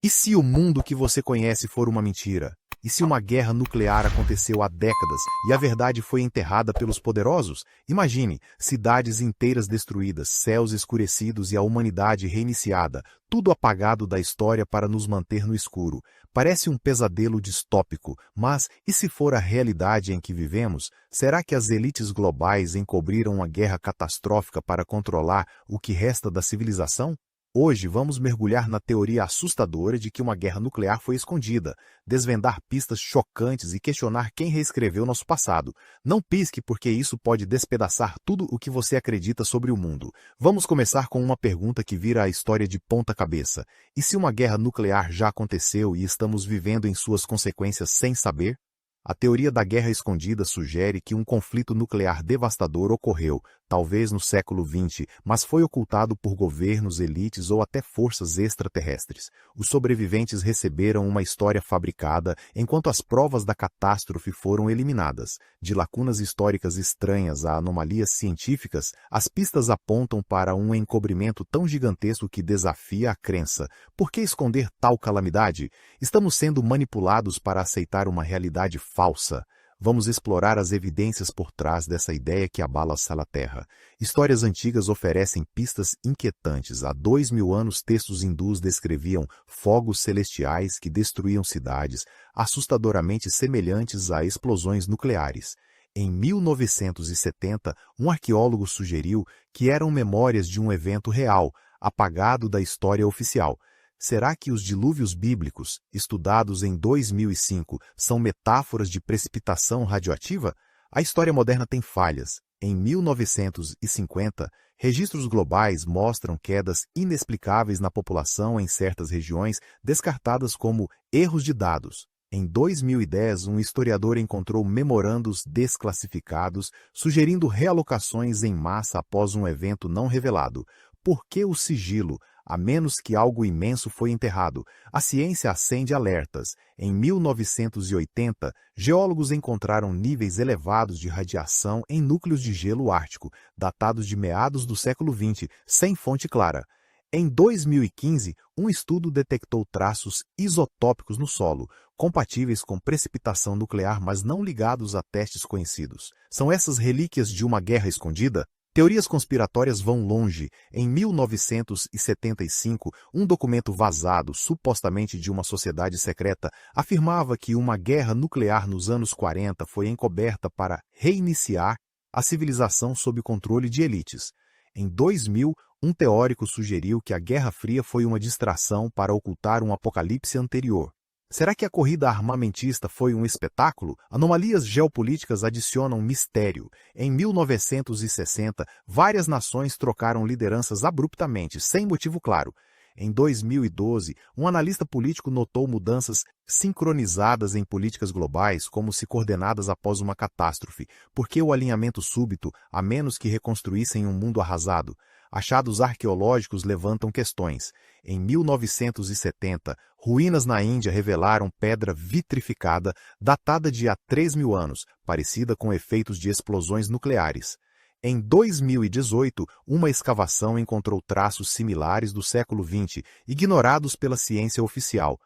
E se o mundo que você conhece for uma mentira? E se uma guerra nuclear aconteceu há décadas e a verdade foi enterrada pelos poderosos? Imagine, cidades inteiras destruídas, céus escurecidos e a humanidade reiniciada, tudo apagado da história para nos manter no escuro. Parece um pesadelo distópico, mas e se for a realidade em que vivemos? Será que as elites globais encobriram uma guerra catastrófica para controlar o que resta da civilização? Hoje vamos mergulhar na teoria assustadora de que uma guerra nuclear foi escondida, desvendar pistas chocantes e questionar quem reescreveu nosso passado. Não pisque, porque isso pode despedaçar tudo o que você acredita sobre o mundo. Vamos começar com uma pergunta que vira a história de ponta cabeça. E se uma guerra nuclear já aconteceu e estamos vivendo em suas consequências sem saber? A teoria da guerra escondida sugere que um conflito nuclear devastador ocorreu, talvez no século XX, mas foi ocultado por governos, elites ou até forças extraterrestres. Os sobreviventes receberam uma história fabricada, enquanto as provas da catástrofe foram eliminadas. De lacunas históricas estranhas a anomalias científicas, as pistas apontam para um encobrimento tão gigantesco que desafia a crença. Por que esconder tal calamidade? Estamos sendo manipulados para aceitar uma realidade falsa. Vamos explorar as evidências por trás dessa ideia que abala a Terra. Histórias antigas oferecem pistas inquietantes. Há 2000 anos, textos hindus descreviam fogos celestiais que destruíam cidades, assustadoramente semelhantes a explosões nucleares. Em 1970, um arqueólogo sugeriu que eram memórias de um evento real, apagado da história oficial. Será que os dilúvios bíblicos, estudados em 2005, são metáforas de precipitação radioativa? A história moderna tem falhas. Em 1950, registros globais mostram quedas inexplicáveis na população em certas regiões, descartadas como erros de dados. Em 2010, um historiador encontrou memorandos desclassificados, sugerindo realocações em massa após um evento não revelado. Por que o sigilo? A menos que algo imenso foi enterrado, a ciência acende alertas. Em 1980, geólogos encontraram níveis elevados de radiação em núcleos de gelo ártico, datados de meados do século XX, sem fonte clara. Em 2015, um estudo detectou traços isotópicos no solo, compatíveis com precipitação nuclear, mas não ligados a testes conhecidos. São essas relíquias de uma guerra escondida? Teorias conspiratórias vão longe. Em 1975, um documento vazado, supostamente de uma sociedade secreta, afirmava que uma guerra nuclear nos anos 40 foi encoberta para reiniciar a civilização sob controle de elites. Em 2000, um teórico sugeriu que a Guerra Fria foi uma distração para ocultar um apocalipse anterior. Será que a corrida armamentista foi um espetáculo? Anomalias geopolíticas adicionam mistério. Em 1960, várias nações trocaram lideranças abruptamente, sem motivo claro. Em 2012, um analista político notou mudanças sincronizadas em políticas globais, como se coordenadas após uma catástrofe. Por que o alinhamento súbito, a menos que reconstruíssem um mundo arrasado? Achados arqueológicos levantam questões. Em 1970, ruínas na Índia revelaram pedra vitrificada datada de há 3.000 anos, parecida com efeitos de explosões nucleares. Em 2018, uma escavação encontrou traços similares do século XX, ignorados pela ciência oficial.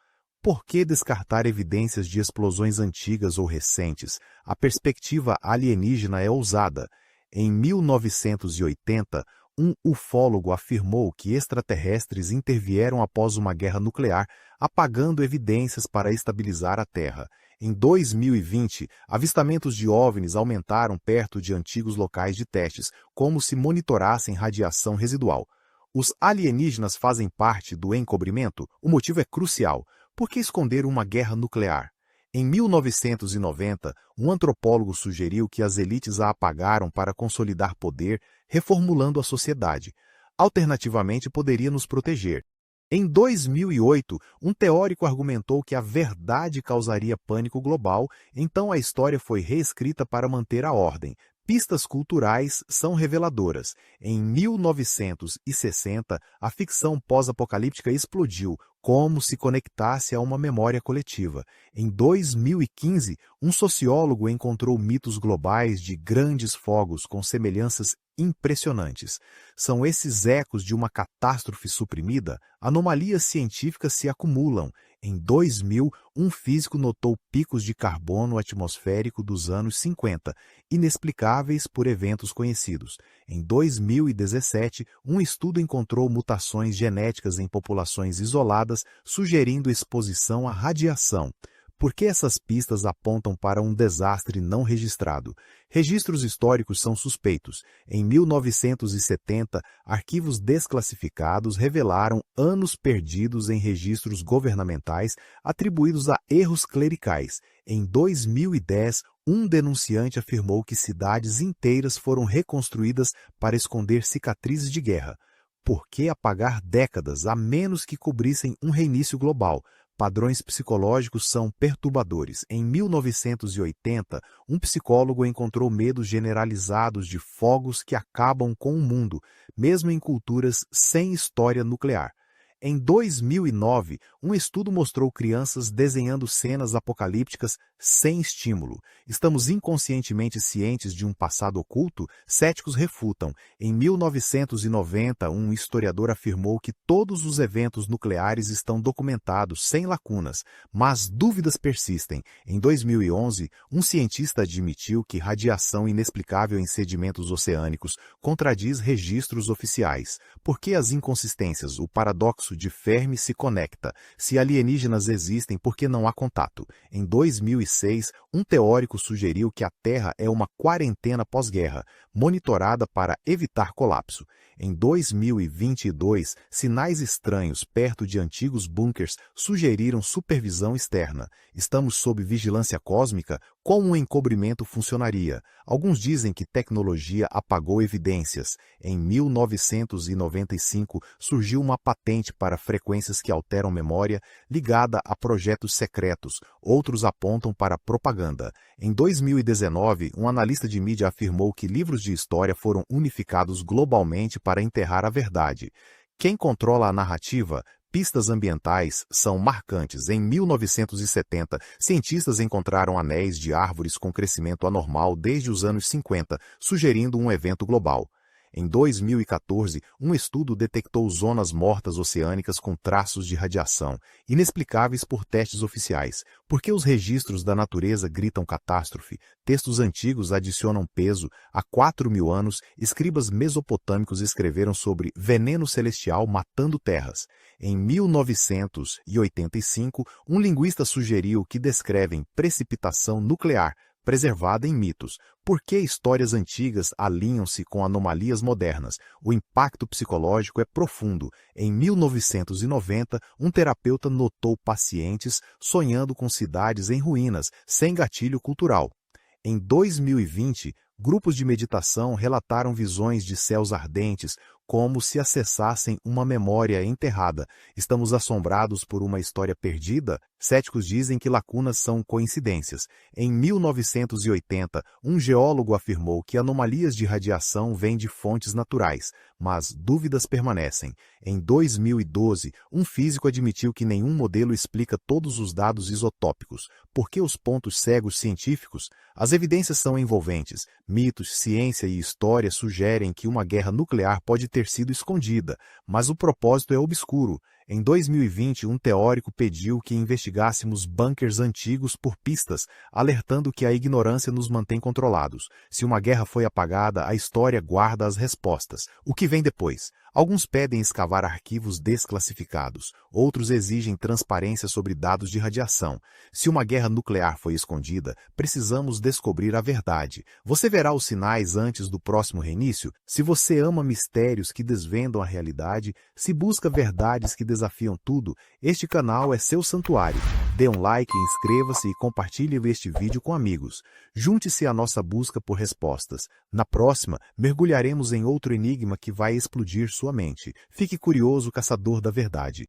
Por que descartar evidências de explosões antigas ou recentes? A perspectiva alienígena é ousada. Em 1980, um ufólogo afirmou que extraterrestres intervieram após uma guerra nuclear, apagando evidências para estabilizar a Terra. Em 2020, avistamentos de OVNIs aumentaram perto de antigos locais de testes, como se monitorassem radiação residual. Os alienígenas fazem parte do encobrimento? O motivo é crucial. Por que esconder uma guerra nuclear? Em 1990, um antropólogo sugeriu que as elites a apagaram para consolidar poder, reformulando a sociedade. Alternativamente, poderia nos proteger. Em 2008, um teórico argumentou que a verdade causaria pânico global, então a história foi reescrita para manter a ordem. Pistas culturais são reveladoras. Em 1960, a ficção pós-apocalíptica explodiu. como se conectasse a uma memória coletiva. Em 2015, um sociólogo encontrou mitos globais de grandes fogos com semelhanças impressionantes. São esses ecos de uma catástrofe suprimida? Anomalias científicas se acumulam. Em 2000, um físico notou picos de carbono atmosférico dos anos 50, inexplicáveis por eventos conhecidos. Em 2017, um estudo encontrou mutações genéticas em populações isoladas, sugerindo exposição à radiação. Por que essas pistas apontam para um desastre não registrado? Registros históricos são suspeitos. Em 1970, arquivos desclassificados revelaram anos perdidos em registros governamentais atribuídos a erros clericais. Em 2010, um denunciante afirmou que cidades inteiras foram reconstruídas para esconder cicatrizes de guerra. Por que apagar décadas a menos que cobrissem um reinício global? Padrões psicológicos são perturbadores. Em 1980, um psicólogo encontrou medos generalizados de fogos que acabam com o mundo, mesmo em culturas sem história nuclear. Em 2009, um estudo mostrou crianças desenhando cenas apocalípticas sem estímulo. Estamos inconscientemente cientes de um passado oculto? Céticos refutam. Em 1990, um historiador afirmou que todos os eventos nucleares estão documentados, sem lacunas, mas dúvidas persistem. Em 2011, um cientista admitiu que radiação inexplicável em sedimentos oceânicos contradiz registros oficiais. Por que as inconsistências? O paradoxo de Fermi se conecta. Se alienígenas existem, por que não há contato? Em 2006, um teórico sugeriu que a Terra é uma quarentena pós-guerra, monitorada para evitar colapso. Em 2022, sinais estranhos perto de antigos bunkers sugeriram supervisão externa. Estamos sob vigilância cósmica? Como um encobrimento funcionaria? Alguns dizem que tecnologia apagou evidências. Em 1995, surgiu uma patente para frequências que alteram memória, ligada a projetos secretos. Outros apontam para propaganda. Em 2019, um analista de mídia afirmou que livros de história foram unificados globalmente para enterrar a verdade. Quem controla a narrativa? Pistas ambientais são marcantes. Em 1970, cientistas encontraram anéis de árvores com crescimento anormal desde os anos 50, sugerindo um evento global. Em 2014, um estudo detectou zonas mortas oceânicas com traços de radiação, inexplicáveis por testes oficiais. Por que os registros da natureza gritam catástrofe? Textos antigos adicionam peso. Há 4.000 anos, escribas mesopotâmicos escreveram sobre veneno celestial matando terras. Em 1985, um linguista sugeriu que descrevem precipitação nuclear, preservada em mitos. Por que histórias antigas alinham-se com anomalias modernas? O impacto psicológico é profundo. Em 1990, um terapeuta notou pacientes sonhando com cidades em ruínas, sem gatilho cultural. Em 2020, grupos de meditação relataram visões de céus ardentes, como se acessassem uma memória enterrada. Estamos assombrados por uma história perdida? Céticos dizem que lacunas são coincidências. Em 1980, um geólogo afirmou que anomalias de radiação vêm de fontes naturais, mas dúvidas permanecem. Em 2012, um físico admitiu que nenhum modelo explica todos os dados isotópicos. Por que os pontos cegos científicos? As evidências são envolventes. Mitos, ciência e história sugerem que uma guerra nuclear pode ter sido escondida, mas o propósito é obscuro. Em 2020, um teórico pediu que investigássemos bunkers antigos por pistas, alertando que a ignorância nos mantém controlados. Se uma guerra foi apagada, a história guarda as respostas. O que vem depois? Alguns pedem escavar arquivos desclassificados, outros exigem transparência sobre dados de radiação. Se uma guerra nuclear foi escondida, precisamos descobrir a verdade. Você verá os sinais antes do próximo reinício? Se você ama mistérios que desvendam a realidade, se busca verdades que desafiam tudo, este canal é seu santuário. Dê um like, inscreva-se e compartilhe este vídeo com amigos. Junte-se à nossa busca por respostas. Na próxima, mergulharemos em outro enigma que vai explodir sua mente. Fique curioso, caçador da verdade.